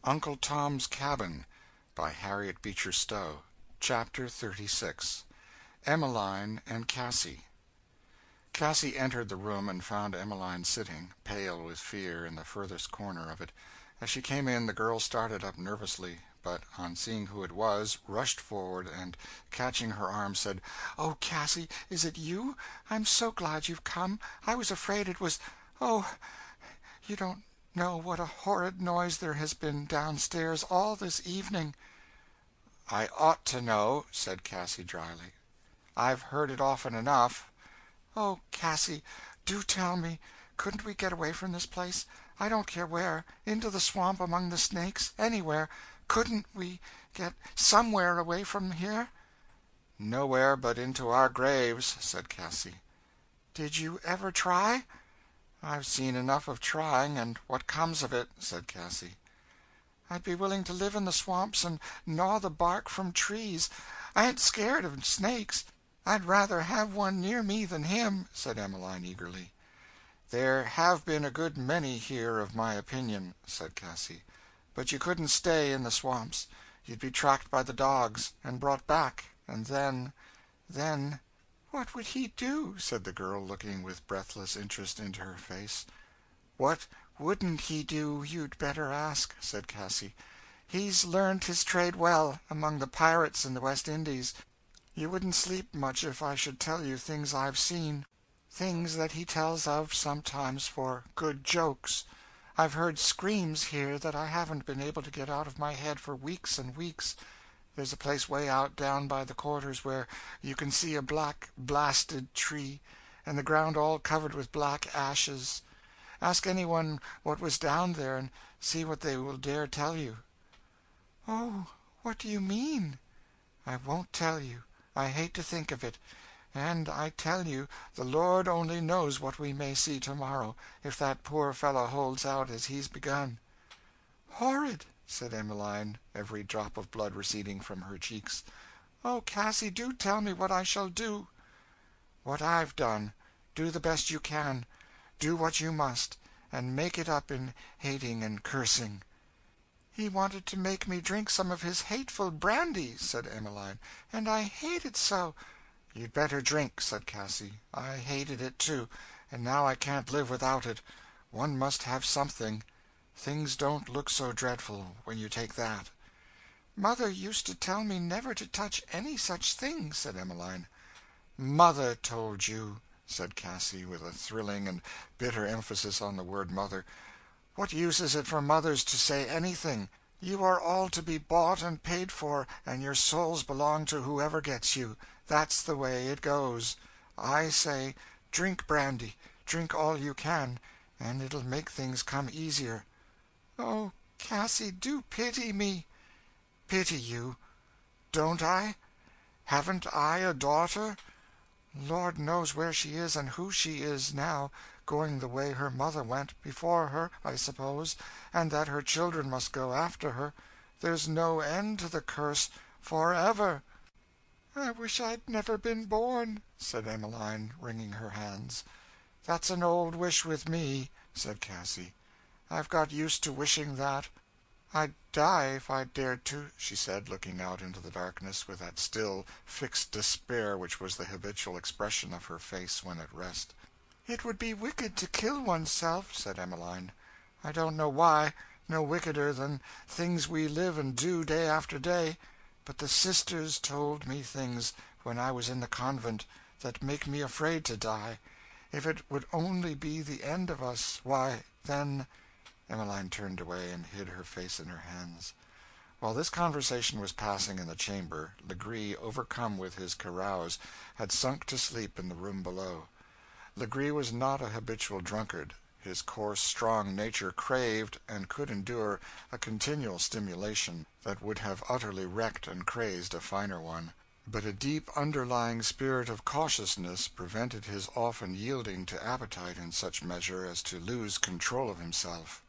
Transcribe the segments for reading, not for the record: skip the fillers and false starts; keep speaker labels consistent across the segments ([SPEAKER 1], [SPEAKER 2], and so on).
[SPEAKER 1] Uncle Tom's Cabin by Harriet Beecher Stowe. Chapter 36. Emmeline and Cassie. Cassie entered the room and found Emmeline sitting, pale with fear, in the furthest corner of it. As she came in, the girl started up nervously, but on seeing who it was, rushed forward, and, catching her arm, said, "Oh, Cassie, is it you? I'm so glad you've come. I was afraid it was— Oh, you don't know what a horrid noise there has been downstairs all this evening." "I ought to know," said Cassie dryly. "I've heard it often enough."
[SPEAKER 2] "Oh, Cassie, do tell me. Couldn't we get away from this place? I don't care where. Into the swamp among the snakes, anywhere. Couldn't we get somewhere away from here?"
[SPEAKER 1] "Nowhere but into our graves," said Cassie.
[SPEAKER 2] "Did you ever try?"
[SPEAKER 1] "I've seen enough of trying, and what comes of it," said Cassie.
[SPEAKER 2] "I'd be willing to live in the swamps and gnaw the bark from trees. I ain't scared of snakes. I'd rather have one near me than him," said Emmeline eagerly.
[SPEAKER 1] "There have been a good many here of my opinion," said Cassie. "But you couldn't stay in the swamps. You'd be tracked by the dogs, and brought back, and then—
[SPEAKER 2] "What would he do?"
[SPEAKER 1] said the girl, looking with breathless interest into her face.
[SPEAKER 2] "What wouldn't he do, you'd better ask," said Cassie. "He's learned his trade well, among the pirates in the West Indies. You wouldn't sleep much if I should tell you things I've seen. Things that he tells of sometimes for good jokes. I've heard screams here that I haven't been able to get out of my head for weeks and weeks. There's a place way out down by the quarters where you can see a black blasted tree, and the ground all covered with black ashes. Ask anyone what was down there, and see what they will dare tell you." "Oh, what do you mean?" "I won't tell you. I hate to think of it. And I tell you, the Lord only knows what we may see tomorrow, if that poor fellow holds out as he's begun."
[SPEAKER 1] "Horrid!" said Emmeline, every drop of blood receding from her cheeks.
[SPEAKER 2] "Oh, Cassie, do tell me what I shall do."
[SPEAKER 1] "What I've done. Do the best you can. Do what you must, and make it up in hating and cursing."
[SPEAKER 2] "He wanted to make me drink some of his hateful brandy," said Emmeline, "and I hate it so."
[SPEAKER 1] "You'd better drink," said Cassie. "I hated it, too, and now I can't live without it. One must have something. Things don't look so dreadful when you take that."
[SPEAKER 2] "Mother used to tell me never to touch any such thing," said Emmeline.
[SPEAKER 1] "Mother told you," said Cassie, with a thrilling and bitter emphasis on the word mother. "What use is it for mothers to say anything? You are all to be bought and paid for, and your souls belong to whoever gets you. That's the way it goes. I say, drink brandy, drink all you can, and it'll make things come easier."
[SPEAKER 2] "Oh, Cassie, do pity me."
[SPEAKER 1] "Pity you? Don't I? Haven't I a daughter?
[SPEAKER 2] Lord knows where she is and who she is now, going the way her mother went, before her, I suppose, and that her children must go after her. There's no end to the curse, forever." "I wish I'd never been born," said Emmeline, wringing her hands.
[SPEAKER 1] "That's an old wish with me," said Cassie. "I've got used to wishing that. I'd die if I dared to," she said, looking out into the darkness with that still, fixed despair which was the habitual expression of her face when at rest.
[SPEAKER 2] "It would be wicked to kill oneself," said Emmeline.
[SPEAKER 1] "I don't know why. No wickeder than things we live and do day after day. But the sisters told me things, when I was in the convent, that make me afraid to die. If it would only be the end of us, why, then—" Emmeline turned away and hid her face in her hands. While this conversation was passing in the chamber, Legree, overcome with his carouse, had sunk to sleep in the room below. Legree was not a habitual drunkard. His coarse, strong nature craved, and could endure, a continual stimulation that would have utterly wrecked and crazed a finer one. But a deep underlying spirit of cautiousness prevented his often yielding to appetite in such measure as to lose control of himself.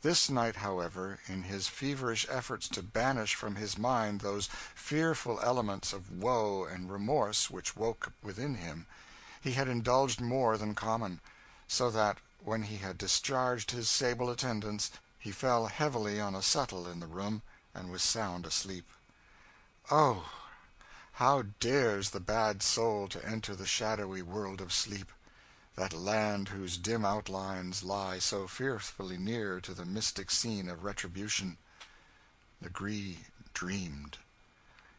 [SPEAKER 1] This night, however, in his feverish efforts to banish from his mind those fearful elements of woe and remorse which woke within him, he had indulged more than common, so that, when he had discharged his sable attendance, He fell heavily on a settle in the room, and was sound asleep. Oh, how dares the bad soul to enter the shadowy world of sleep, that land whose dim outlines lie so fearfully near to the mystic scene of retribution? Legree dreamed.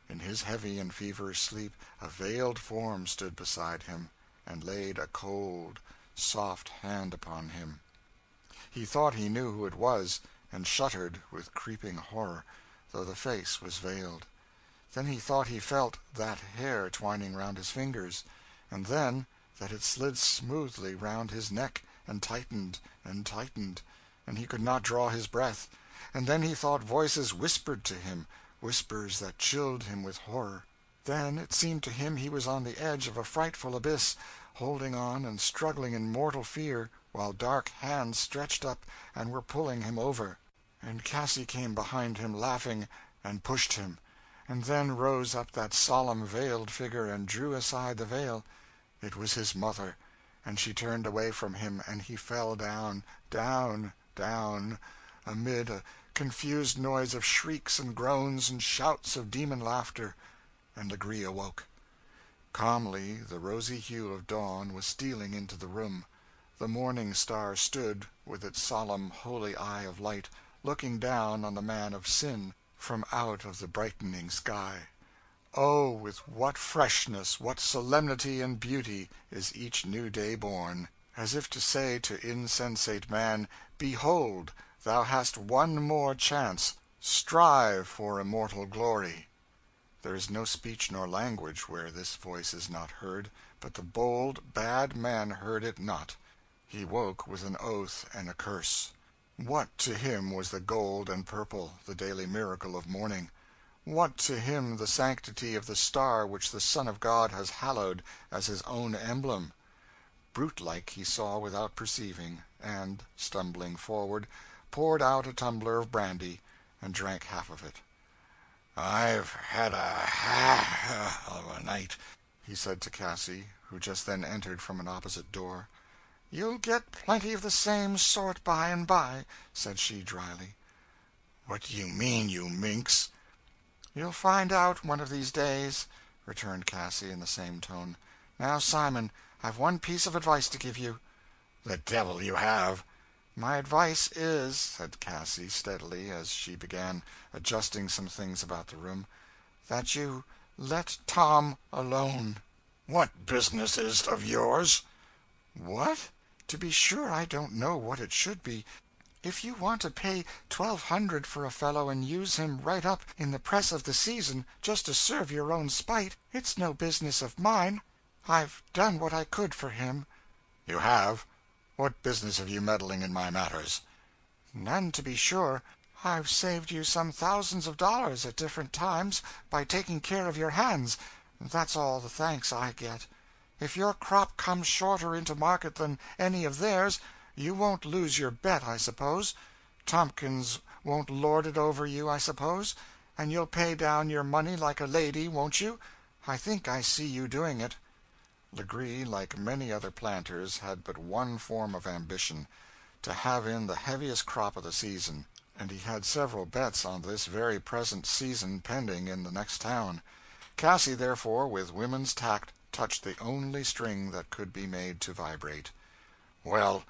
[SPEAKER 1] In his heavy and feverish sleep a veiled form stood beside him, and laid a cold, soft hand upon him. He thought he knew who it was, and shuddered with creeping horror, though the face was veiled. Then he thought he felt that hair twining round his fingers, and then that it slid smoothly round his neck, and tightened, and he could not draw his breath. And then he thought voices whispered to him, whispers that chilled him with horror. Then it seemed to him he was on the edge of a frightful abyss, holding on and struggling in mortal fear, while dark hands stretched up and were pulling him over. And Cassie came behind him laughing, and pushed him. And then rose up that solemn veiled figure and drew aside the veil. It was his mother, and she turned away from him, and he fell down, amid a confused noise of shrieks and groans and shouts of demon laughter, and Legree awoke. Calmly the rosy hue of dawn was stealing into the room. The morning star stood, with its solemn holy eye of light, looking down on the man of sin from out of the brightening sky. Oh, with what freshness, what solemnity and beauty is each new day born, as if to say to insensate man, Behold, thou hast one more chance, strive for immortal glory. There is no speech nor language where this voice is not heard, but the bold, bad man heard it not. He woke with an oath and a curse. What to him was the gold and purple, the daily miracle of morning? What to him the sanctity of the star which the Son of God has hallowed as his own emblem? Brute-like he saw without perceiving, and, stumbling forward, poured out a tumbler of brandy, and drank half of it. "I've had of a night," he said to Cassie, who just then entered from an opposite door. "You'll get plenty of the same sort by and by," said she dryly. "What do you mean, you minx?" "You'll find out one of these days," returned Cassie in the same tone. "Now, Simon, I've one piece of advice to give you." "The devil you have!" "My advice is," said Cassie steadily, as she began adjusting some things about the room, "that you let Tom alone." "What business is of yours?" "What? To be sure I don't know what it should be. If you want to pay $1,200 for a fellow and use him right up in the press of the season, just to serve your own spite, it's no business of mine. I've done what I could for him." "You have? What business have you meddling in my matters?" "None, to be sure. I've saved you some thousands of dollars at different times by taking care of your hands. That's all the thanks I get. If your crop comes shorter into market than any of theirs, you won't lose your bet, I suppose. Tompkins won't lord it over you, I suppose, and you'll pay down your money like a lady, won't you? I think I see you doing it." Legree, like many other planters, had but one form of ambition to have in the heaviest crop of the season, and he had several bets on this very present season pending in the next town. Cassie, therefore, with woman's tact, touched the only string that could be made to vibrate. "Well,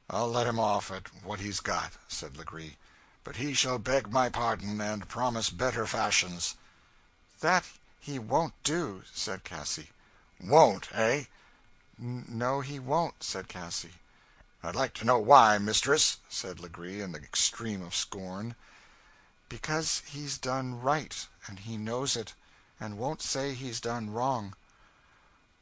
[SPEAKER 1] I'll let him off at what he's got," said Legree, "but he shall beg my pardon and promise better fashions." "That he won't do," said Cassie. "Won't, eh?" "No, he won't," said Cassie. "I'd like to know why, mistress," said Legree, in the extreme of scorn. "Because he's done right, and he knows it, and won't say he's done wrong."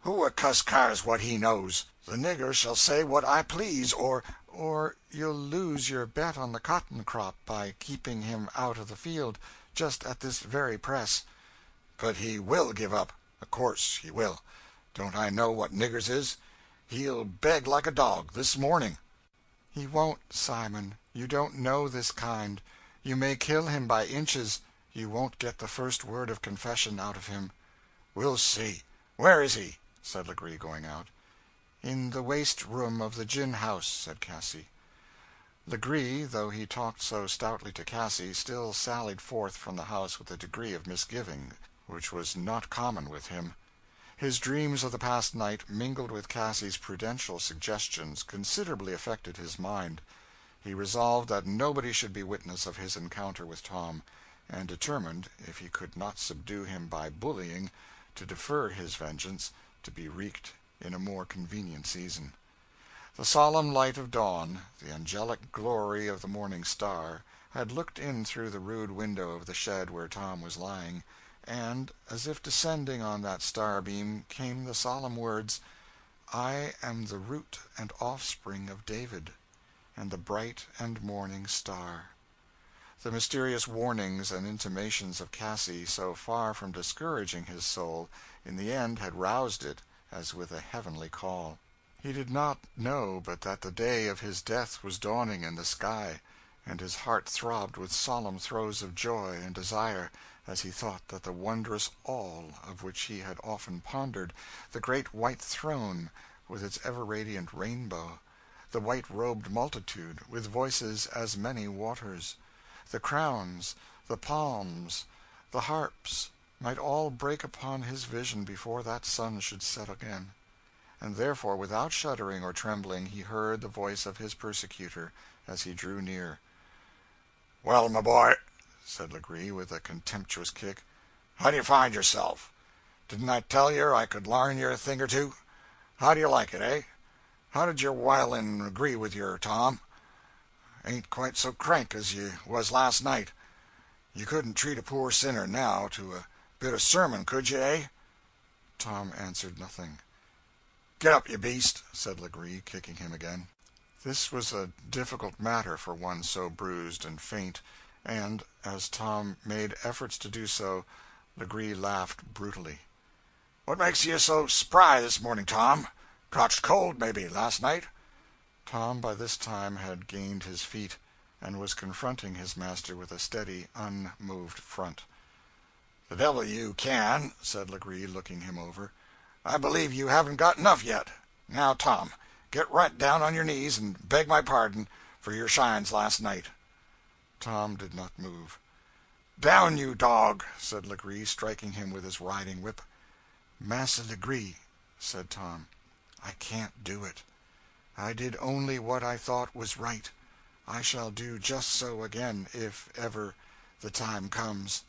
[SPEAKER 1] "Who a cuss cares what he knows? The nigger shall say what I please, or—" "Or you'll lose your bet on the cotton crop by keeping him out of the field, just at this very press." "But he will give up. Of course he will. Don't I know what niggers is? He'll beg like a dog, this morning." "He won't, Simon. You don't know this kind. You may kill him by inches. You won't get the first word of confession out of him." "We'll see. Where is he?" said Legree, going out. "In the waste room of the gin house," said Cassie. Legree, though he talked so stoutly to Cassie, still sallied forth from the house with a degree of misgiving which was not common with him. His dreams of the past night, mingled with Cassie's prudential suggestions, considerably affected his mind. He resolved that nobody should be witness of his encounter with Tom, and determined, if he could not subdue him by bullying, to defer his vengeance to be wreaked in a more convenient season. The solemn light of dawn, the angelic glory of the morning star, had looked in through the rude window of the shed where Tom was lying, and, as if descending on that starbeam, came the solemn words, "I am the root and offspring of David, and the bright and morning star." The mysterious warnings and intimations of Cassie, so far from discouraging his soul, in the end had roused it as with a heavenly call. He did not know but that the day of his death was dawning in the sky, and his heart throbbed with solemn throes of joy and desire as he thought that the wondrous all of which he had often pondered, the great white throne with its ever-radiant rainbow, the white-robed multitude with voices as many waters, the crowns, the palms, the harps, might all break upon his vision before that sun should set again. And therefore, without shuddering or trembling, he heard the voice of his persecutor as he drew near. "Well, my boy," said Legree, with a contemptuous kick, "how do you find yourself? Didn't I tell yer I could larn yer a thing or two? How do you like it, eh? How did your w'ilin agree with yer, Tom? Ain't quite so crank as you was last night. You couldn't treat a poor sinner now to a bit of sermon, could you, eh?" Tom answered nothing. "Get up, you beast," said Legree, kicking him again. This was a difficult matter for one so bruised and faint, and, as Tom made efforts to do so, Legree laughed brutally. "What makes you so spry this morning, Tom? Cotched cold, maybe, last night?" Tom by this time had gained his feet, and was confronting his master with a steady, unmoved front. "The devil you can," said Legree, looking him over. "I believe you haven't got enough yet. Now, Tom, get right down on your knees and beg my pardon for your shines last night." Tom did not move. "Down, you dog!" said Legree, striking him with his riding whip. "Massa Legree," said Tom, "I can't do it. I did only what I thought was right. I shall do just so again, if ever the time comes.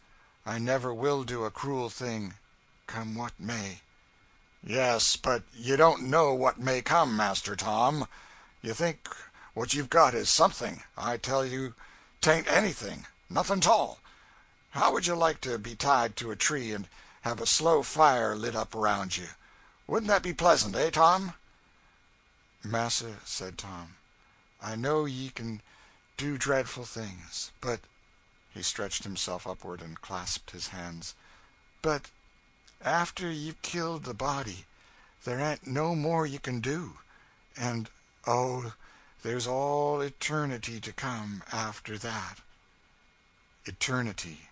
[SPEAKER 1] I never will do a cruel thing, come what may." "Yes, but you don't know what may come, Master Tom. You think what you've got is something. I tell you 'tain't anything, nothing 'tall. How would you like to be tied to a tree and have a slow fire lit up around you? Wouldn't that be pleasant, eh, Tom?" "Massa," said Tom, "I know ye can do dreadful things, but—" He stretched himself upward and clasped his hands. "But after you've killed the body, there ain't no more you can do. And, oh, there's all eternity to come after that." Eternity.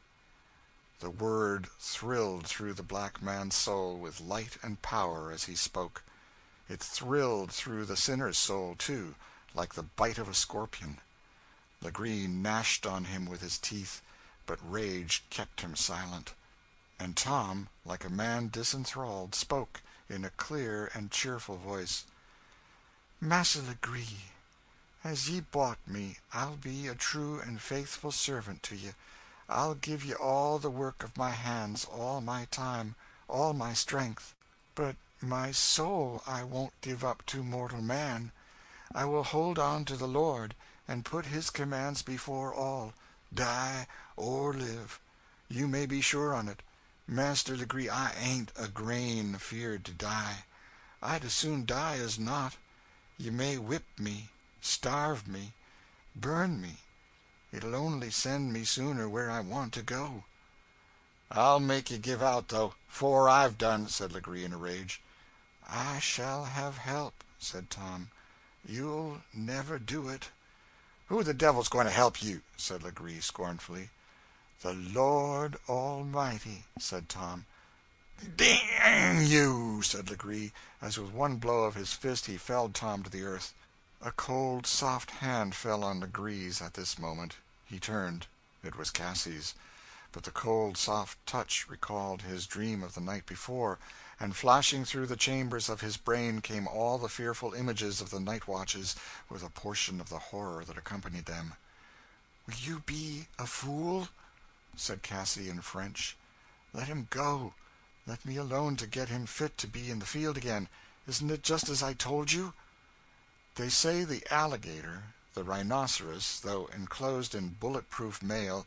[SPEAKER 1] The word thrilled through the black man's soul with light and power as he spoke. It thrilled through the sinner's soul, too, like the bite of a scorpion. Legree gnashed on him with his teeth, but rage kept him silent. And Tom, like a man disenthralled, spoke, in a clear and cheerful voice, "Massa Legree, as ye bought me, I'll be a true and faithful servant to ye. I'll give ye all the work of my hands, all my time, all my strength. But my soul I won't give up to mortal man. I will hold on to the Lord, and put his commands before all, die or live. You may be sure on it. Master Legree, I ain't a grain feared to die. I'd as soon die as not. You may whip me, starve me, burn me. It'll only send me sooner where I want to go." "I'll make you give out, though, 'fore I've done," said Legree in a rage. "I shall have help," said Tom. "You'll never do it." "Who the devil's going to help you?" said Legree, scornfully. "The Lord Almighty," said Tom. "Dang you!" said Legree, as with one blow of his fist he felled Tom to the earth. A cold, soft hand fell on Legree's at this moment. He turned. It was Cassie's. But the cold, soft touch recalled his dream of the night before, and flashing through the chambers of his brain came all the fearful images of the night watches, with a portion of the horror that accompanied them. "Will you be a fool?" said Cassie in French. "Let him go. Let me alone to get him fit to be in the field again. Isn't it just as I told you?" They say the alligator, the rhinoceros, though enclosed in bullet-proof mail,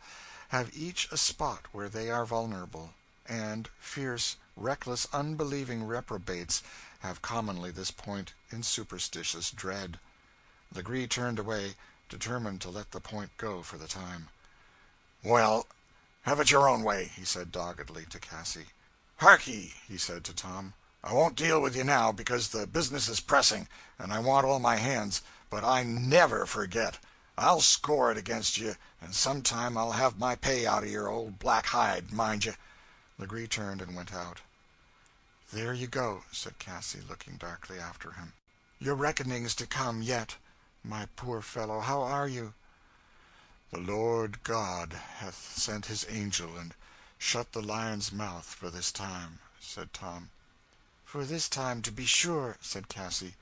[SPEAKER 1] have each a spot where they are vulnerable, and fierce, reckless, unbelieving reprobates have commonly this point in superstitious dread. Legree turned away, determined to let the point go for the time. "Well, have it your own way," he said doggedly to Cassie. "Harkee," he said to Tom, "I won't deal with you now, because the business is pressing, and I want all my hands, but I never forget. I'll score it against you, and sometime I'll have my pay out of your old black hide, mind you." Legree turned and went out. "There you go," said Cassie, looking darkly after him. "Your reckoning's to come yet. My poor fellow, how are you?" "The Lord God hath sent his angel and shut the lion's mouth for this time," said Tom. "For this time, to be sure," said Cassie.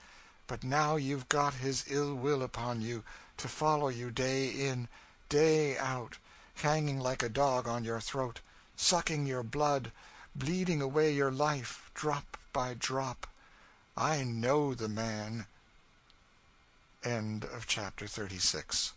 [SPEAKER 1] "But now you've got his ill will upon you, to follow you day in, day out, hanging like a dog on your throat, sucking your blood, bleeding away your life, drop by drop. I know the man." End of chapter 36.